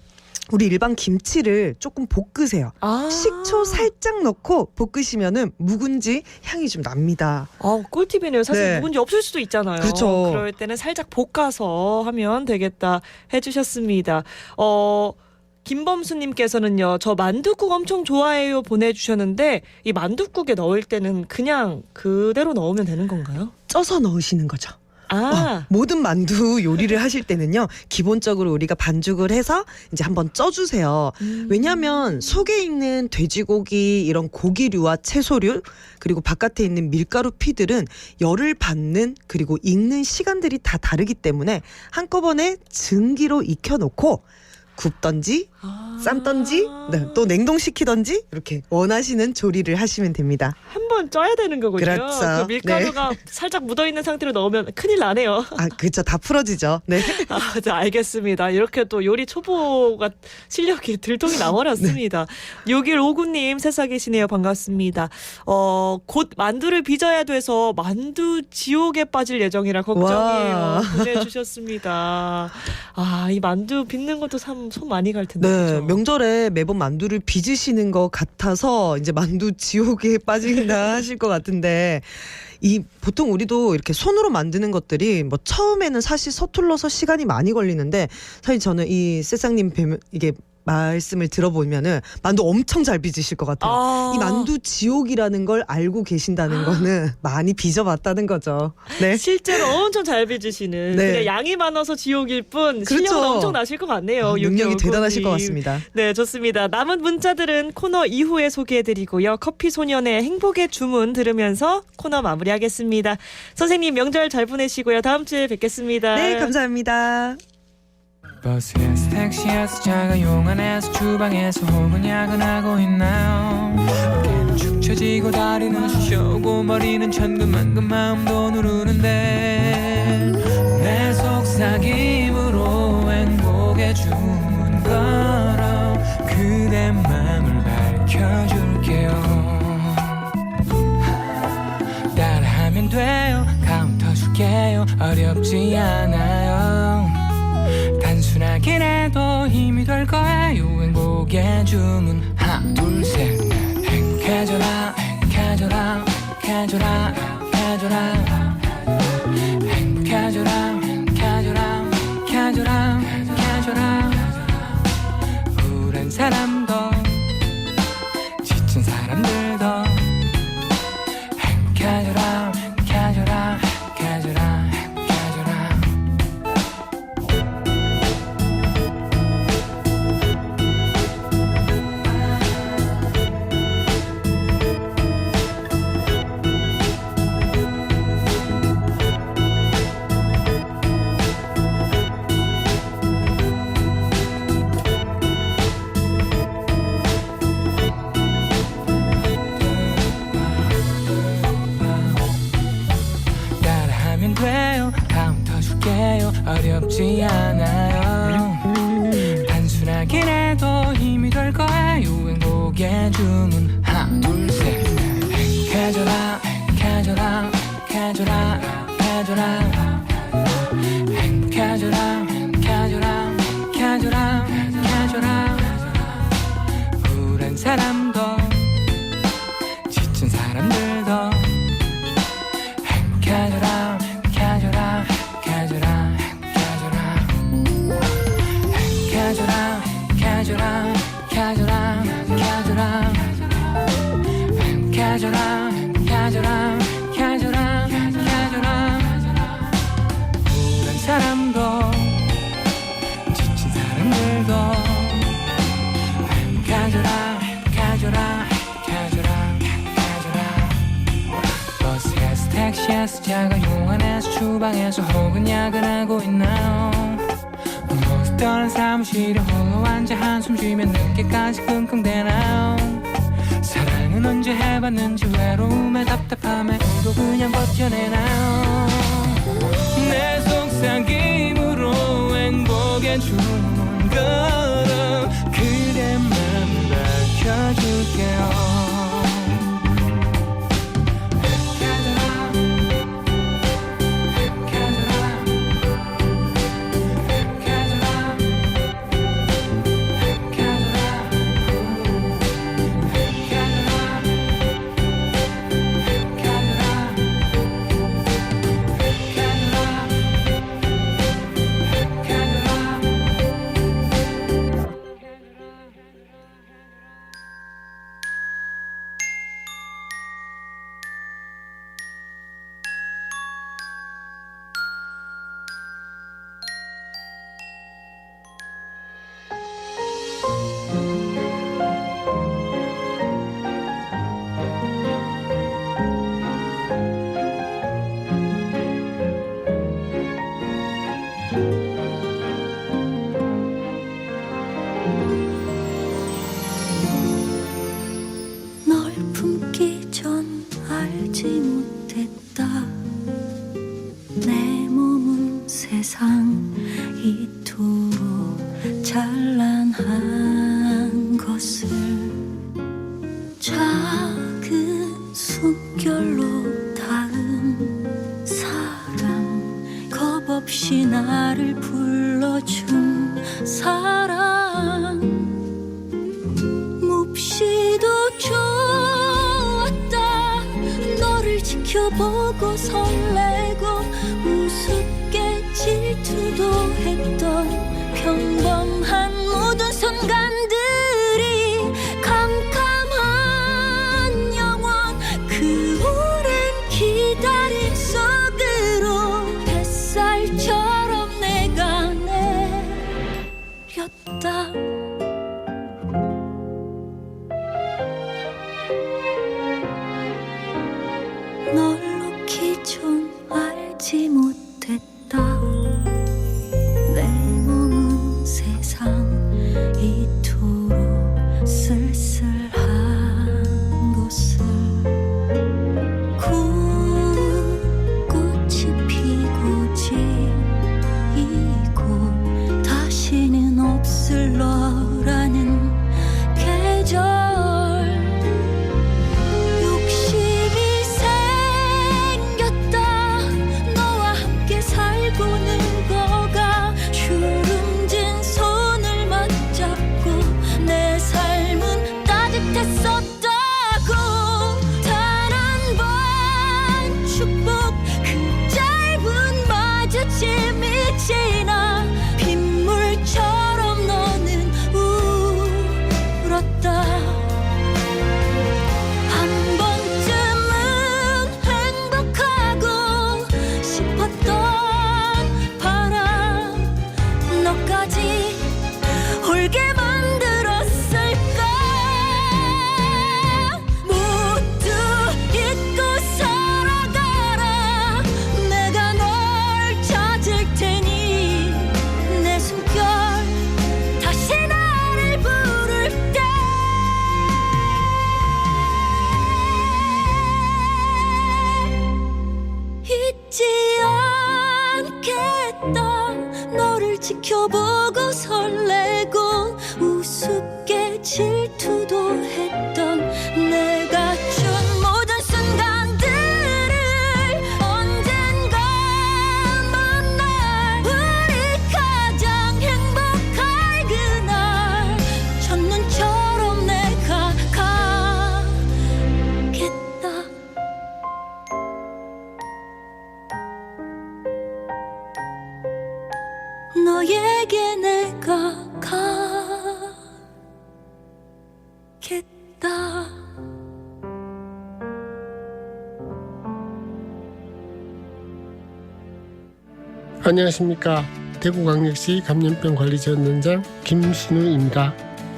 우리 일반 김치를 조금 볶으세요. 식초 살짝 넣고 볶으시면은 묵은지 향이 좀 납니다. 꿀팁이네요. 사실 네. 묵은지 없을 수도 있잖아요. 그렇죠. 그럴 때는 살짝 볶아서 하면 되겠다 해주셨습니다. 김범수님께서는요, 저 만둣국 엄청 좋아해요 보내주셨는데 이 만둣국에 넣을 때는 그냥 그대로 넣으면 되는 건가요? 쪄서 넣으시는 거죠. 모든 만두 요리를 하실 때는요, 기본적으로 우리가 반죽을 해서 이제 한번 쪄주세요. 왜냐하면 속에 있는 돼지고기, 이런 고기류와 채소류, 그리고 바깥에 있는 밀가루 피들은 열을 받는 그리고 익는 시간들이 다 다르기 때문에 한꺼번에 증기로 익혀놓고 굽던지 삶던지 또 냉동시키던지 이렇게 원하시는 조리를 하시면 됩니다. 한번 쪄야 되는 거군요. 그렇죠. 그 밀가루가 살짝 묻어있는 상태로 넣으면 큰일 나네요. 그렇죠. 다 풀어지죠. 네. 네, 알겠습니다. 이렇게 또 요리 초보가 실력이 들통이 나버렸습니다. 6159님 새싹이시네요. 반갑습니다. 곧 만두를 빚어야 돼서 만두 지옥에 빠질 예정이라 걱정이에요. 와. 보내주셨습니다. 이 만두 빚는 것도 참 손 많이 갈 텐데. 네, 그렇죠? 명절에 매번 만두를 빚으시는 것 같아서 이제 만두 지옥에 빠진다 하실 것 같은데 보통 우리도 이렇게 손으로 만드는 것들이 뭐 처음에는 사실 서툴러서 시간이 많이 걸리는데 사실 저는 이 새싹님 이게 말씀을 들어보면은 만두 엄청 잘 빚으실 것 같아요. 이 만두 지옥이라는 걸 알고 계신다는 거는 많이 빚어봤다는 거죠. 네. 실제로 엄청 잘 빚으시는 네. 그냥 양이 많아서 지옥일 뿐 그렇죠. 실력은 엄청 나실 것 같네요. 능력이 6159님. 대단하실 것 같습니다. 네, 좋습니다. 남은 문자들은 코너 이후에 소개해드리고요. 커피소년의 행복의 주문 들으면서 코너 마무리하겠습니다. 선생님 명절 잘 보내시고요. 다음 주에 뵙겠습니다. 네, 감사합니다. 버스에서 택시에서 자가용 안에서 주방에서 혹은 야근하고 있나요? 어깨는 축 처지고 다리는 쑤셔오고 머리는 천근만근 마음도 누르는데 내 속삭임으로 행복의 주문 걸어 그대 맘을 밝혀줄게요. 따라하면 돼요. 카운터 줄게요. 어렵지 않아요. 단순하긴 해도 힘이 될 거예요. 행복의 주문 하나 둘 셋 넷 행복해져라 행복해져라 행복해져라 행복해져라 행복해져라 행복해져라 행복해져라 행복해져라 우울한 사람도 지친 사람들도 행복해져라 행복해져라 행복해져라 행복해져라 따라하면 돼요. 카운터 줄게요. 어렵지 않아요. 단순하긴 해 더 힘이 될 거예요. 행복의 주문 하나 둘셋 행복해져라 행복해져라 행복해져라 행복해져라 행복해져라 행복해져라 행복해져라 행복해져라 우울한 사람도 지친 사람들도 행복해져라 행복해져라 행복해져라 행복해져라 행복해져라 행복해져라 행복해져라 행복해져라 행복해져라 행복해져라 행복해져라 우울한 사람도 지친 사람들도 행복해져라 행복해져라 행복해져라 행복해져라 버스에서 택시에서 자가용 안에서 주방에서 혹은 야근하고 있나요 모두 떠난 사무실에 홀로 앉아 한숨 쉬며 늦게까지 끙끙대나요 사랑은 언제 해봤는지 외로움에 답답함에 우도 그냥 버텨내나요 내 속삭임으로 행복의 주문 걸어 그대만 밝혀줄게요 널 품기 전 알지 못했다 내 몸은 세상 이토록 찬란한 것을 작은 숨결로 닿은 사랑 겁없이 나를 불러준 사랑 몹시도 좋았다 너를 지켜보고 설레고 우습게 질투도 했던 평범한 모든 순간들이 캄캄한 영원 그 오랜 기다림 속으로 햇살처럼 내가 내렸다 널 놓기 전 알지 못했다 내 몸은 세상 이토록 쓸쓸한 곳을 꽃이 피고 지이고 다시는 없을 너라는 계절 지나 빗물처럼 너는 울었다 한 번쯤은 행복하고 싶었던 바람 너까지 울게 만들었을까 모두 잊고 살아가라 내가 널 찾을 테니 내 숨결 다시 나를 부를 때 잊지 않겠다 너를 지켜보고 설레고 웃음 질투도 했던 내가 준 모든 순간들을 언젠가 만날 우리 가장 행복할 그날 첫눈처럼 내가 가겠다. 너에게 내가 가겠다. 안녕하십니까. 대구광역시 감염병 관리지원단장 김신우입니다.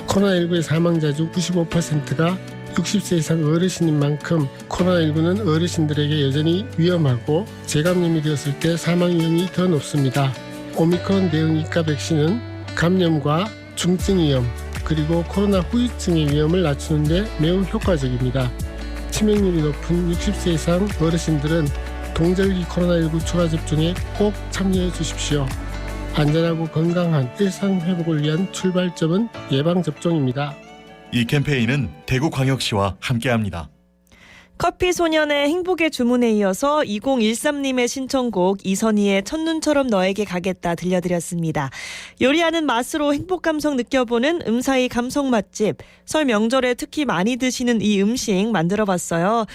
코로나19의 사망자 중 95%가 60세 이상 어르신인 만큼 코로나19는 어르신들에게 여전히 위험하고 재감염이 되었을 때 사망 위험이 더 높습니다. 오미크론 대응 이가 백신은 감염과 중증 위험 그리고 코로나 후유증의 위험을 낮추는 데 매우 효과적입니다. 치명률이 높은 60세 이상 어르신들은 동절기 코로나19 추가 접종에 꼭 참여해 주십시오. 안전하고 건강한 일상 회복을 위한 출발점은 예방접종입니다. 이 캠페인은 대구광역시와 함께합니다. 커피 소년의 행복의 주문에 이어서 2013님의 신청곡 이선희의 첫눈처럼 너에게 가겠다 들려드렸습니다. 요리하는 맛으로 행복 감성 느껴보는 음사히 감성 맛집. 설 명절에 특히 많이 드시는 이 음식 만들어봤어요.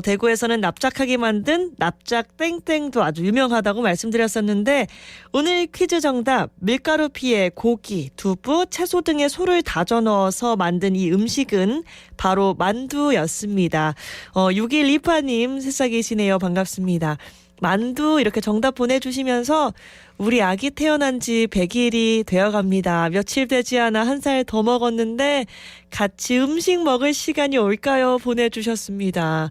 대구에서는 납작하게 만든 납작 땡땡도 아주 유명하다고 말씀드렸었는데 오늘 퀴즈 정답 밀가루 피에 고기, 두부, 채소 등의 소를 다져 넣어서 만든 이 음식은 바로 만두였습니다. 6128님 새싹이시네요. 반갑습니다. 만두 이렇게 정답 보내주시면서 우리 아기 태어난 지 100일이 되어갑니다. 며칠 되지 않아 1살 더 먹었는데 같이 음식 먹을 시간이 올까요? 보내주셨습니다.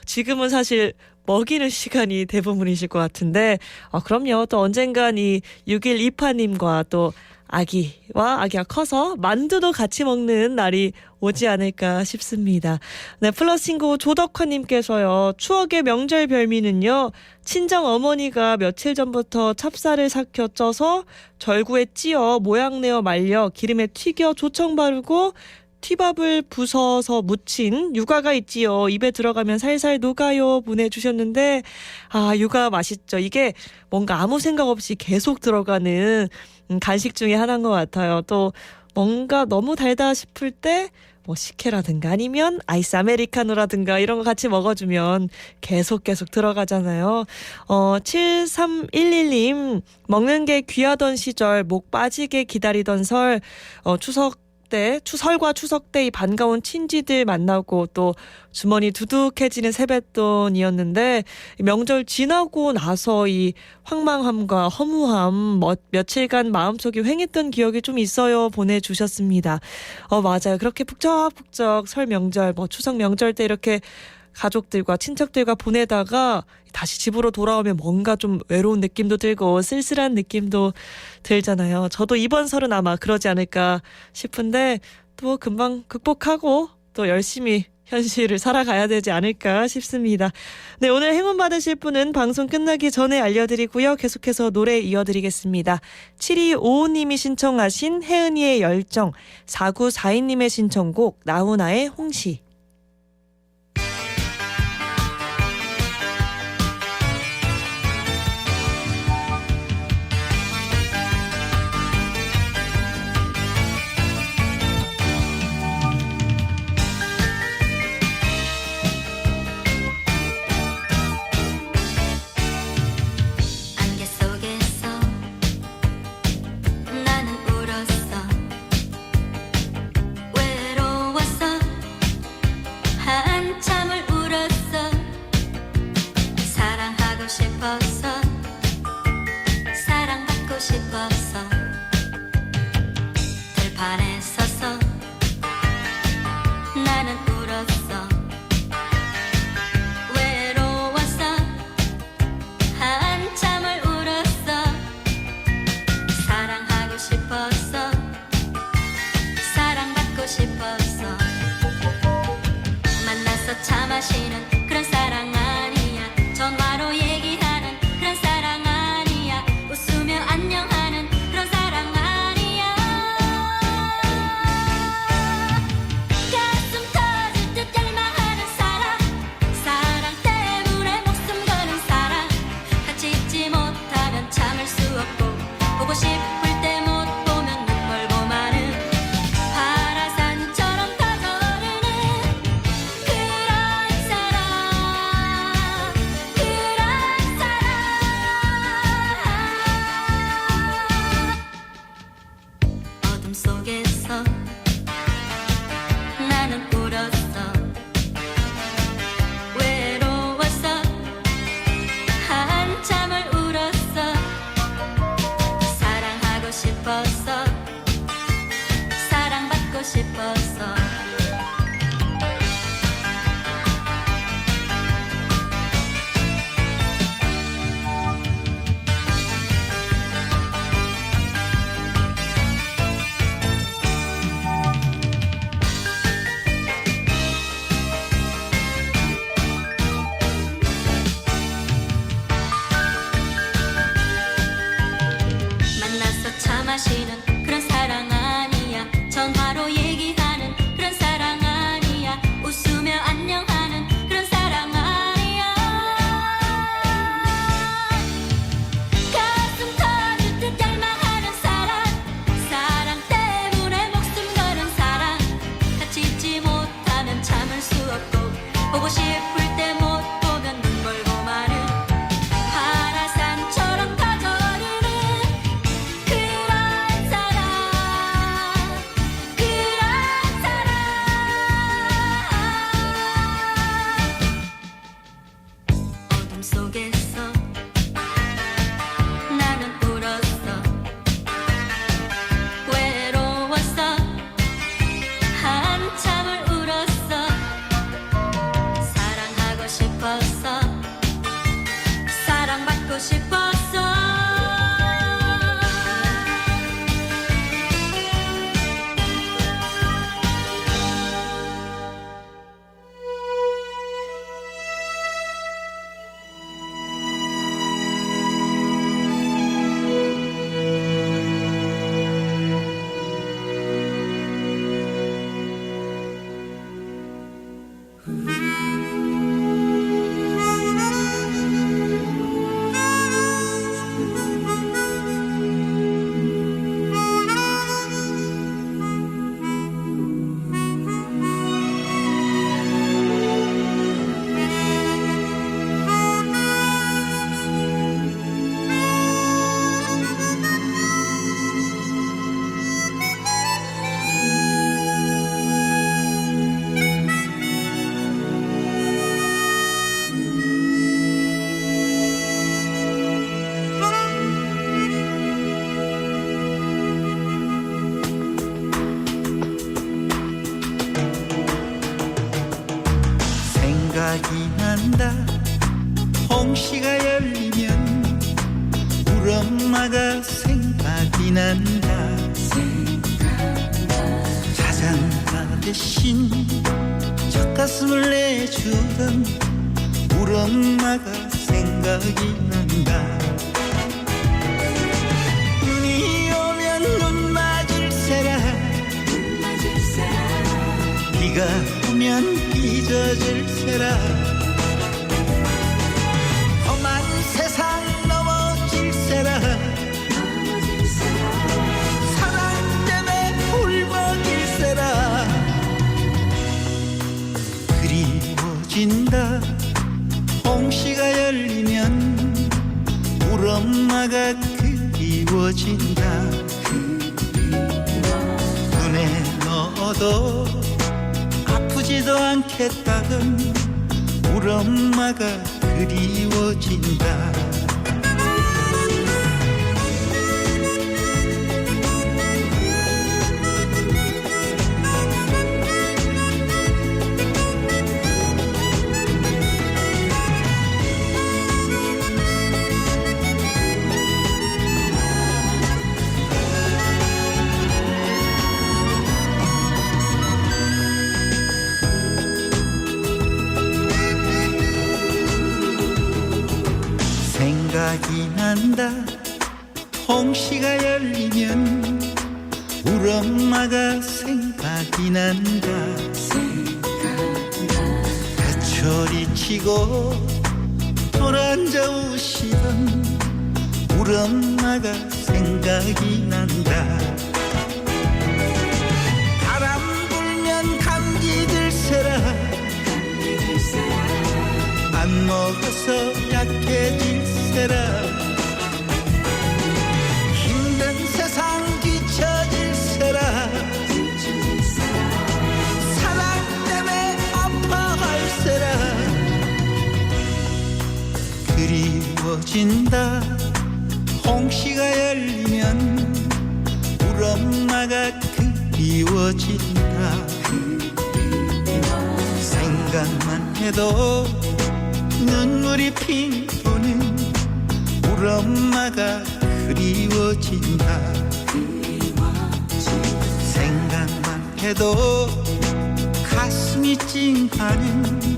지금은 사실 먹이는 시간이 대부분이실 것 같은데 그럼요. 또 언젠간 이 6128님과 또 아기가 커서 만두도 같이 먹는 날이 오지 않을까 싶습니다. 네, 플러스 친구 조덕화님께서요. 추억의 명절 별미는요. 친정 어머니가 며칠 전부터 찹쌀을 삭혀 쪄서 절구에 찧어 모양 내어 말려 기름에 튀겨 조청 바르고 튀밥을 부숴서 무친 유가가 있지요. 입에 들어가면 살살 녹아요. 보내주셨는데 유가 맛있죠. 이게 뭔가 아무 생각 없이 계속 들어가는 간식 중에 하나인 것 같아요. 또 뭔가 너무 달다 싶을 때 뭐 식혜라든가 아니면 아이스 아메리카노라든가 이런 거 같이 먹어주면 계속 들어가잖아요. 7311님 먹는 게 귀하던 시절 목 빠지게 기다리던 설 설과 추석 때 이 반가운 친지들 만나고 또 주머니 두둑해지는 세뱃돈이었는데 명절 지나고 나서 이 황망함과 허무함 며칠간 마음속에 횡했던 기억이 좀 있어요. 보내주셨습니다. 맞아요. 그렇게 북적북적 설 명절 추석 명절 때 이렇게 가족들과 친척들과 보내다가 다시 집으로 돌아오면 뭔가 좀 외로운 느낌도 들고 쓸쓸한 느낌도 들잖아요. 저도 이번 설은 아마 그러지 않을까 싶은데 또 금방 극복하고 또 열심히 현실을 살아가야 되지 않을까 싶습니다. 네, 오늘 행운 받으실 분은 방송 끝나기 전에 알려드리고요. 계속해서 노래 이어드리겠습니다. 7255님이 신청하신 혜은이의 열정, 4942님의 신청곡 나훈아의 홍시. 안개 속에서 나는 울었어. 외로웠어. 속에서 나는 울었어. 외로웠어. 한참을 울었어. 사랑하고 싶었어. 사랑받고 싶었어. 생각이 난다. 홍시가 열리면 우리 엄마가 생각이 난다. 자장가 대신 젖가슴을 내주던 우리 엄마가 생각이 난다. 눈이 오면 눈 맞을세라. 비가 오면 빚어질세라. 험한 세상 넘어질세라. 사랑 때문에 울먹일세라. 그리워진다. 홍시가 열리면 우리 엄마가 그리워진다. 눈에 넣어도 아프지도 않겠다던 우리 엄마가 그리워진다. 생각이 난다. 홍시가 열리면 우리 엄마가 생각이 난다. 햇초리치고 돌아앉아 우시던 우리 엄마가 생각이 난다. 바람 불면 감기 들세라. 안 먹어서 약해질세라. 힘든 세상 뒤처질세라. 사랑 때문에 아파할세라. 그리워진다. 홍시가 열리면 우리 엄마가 그리워진다. 생각만 해도 눈물이 핑 도는 우리 엄마가 그리워진다. 생각만 해도 가슴이 찡하는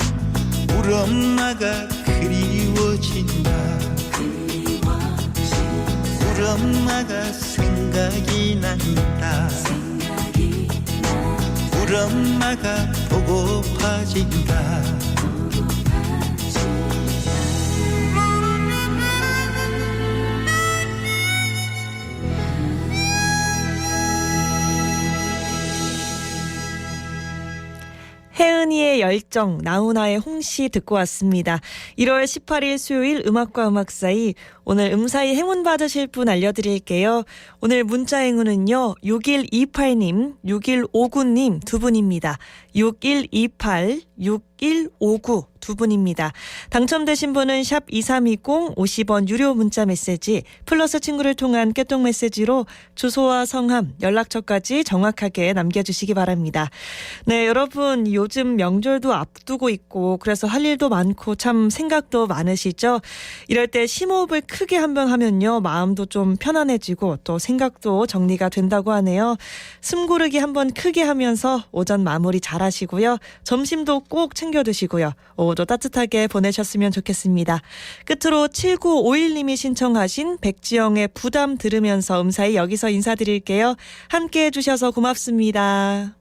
우리 엄마가 그리워진다. 우리 엄마가 생각이 난다. 우리 엄마가 보고파진다. 혜은이의 열정, 나훈아의 홍시 듣고 왔습니다. 1월 18일 수요일 음악과 음악 사이, 오늘 음사이 행운 받으실 분 알려드릴게요. 오늘 문자 행운은요, 6128님, 6159님 두 분입니다. 6128, 6159 2분입니다. 당첨되신 분은 샵 2320 50원 유료 문자 메시지 플러스 친구를 통한 깨톡 메시지로 주소와 성함, 연락처까지 정확하게 남겨주시기 바랍니다. 네, 여러분 요즘 명절도 앞두고 있고 그래서 할 일도 많고 참 생각도 많으시죠? 이럴 때 심호흡을 크게 한번 하면요. 마음도 좀 편안해지고 또 생각도 정리가 된다고 하네요. 숨 고르기 한번 크게 하면서 오전 마무리 잘 하시고요. 점심도 꼭 챙겨 드시고요. 오후도 따뜻하게 보내셨으면 좋겠습니다. 끝으로 7951님이 신청하신 백지영의 부담 들으면서 음사히 여기서 인사드릴게요. 함께 해주셔서 고맙습니다.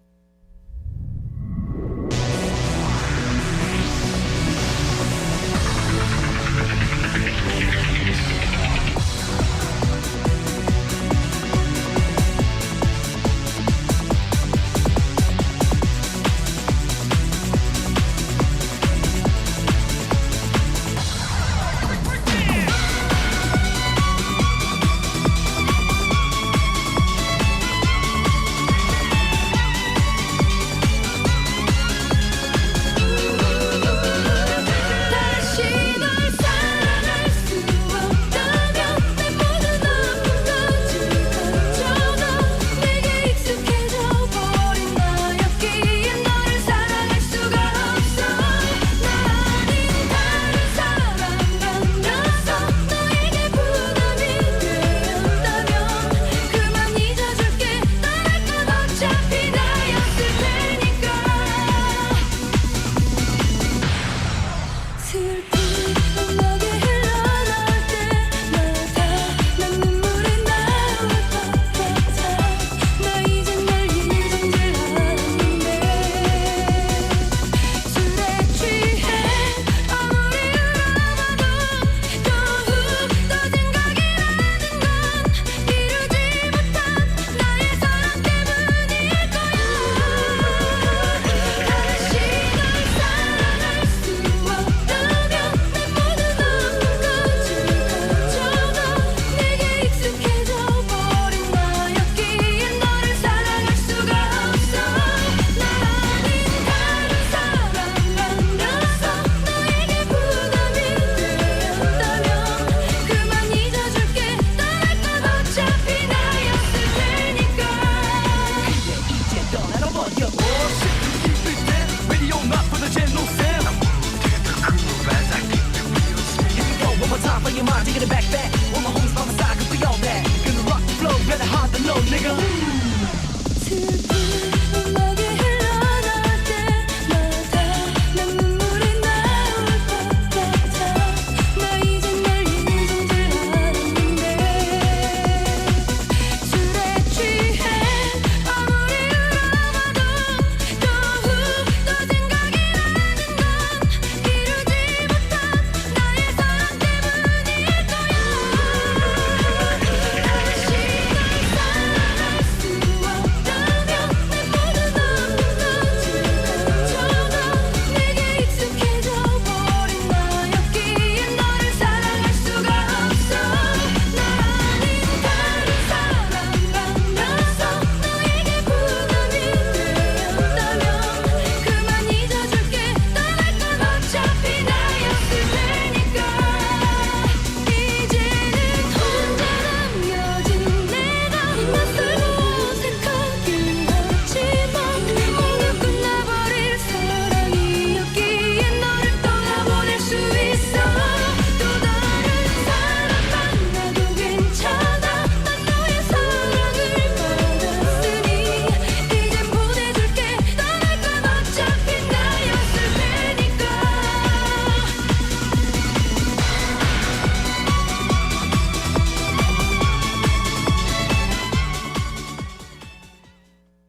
Taking it back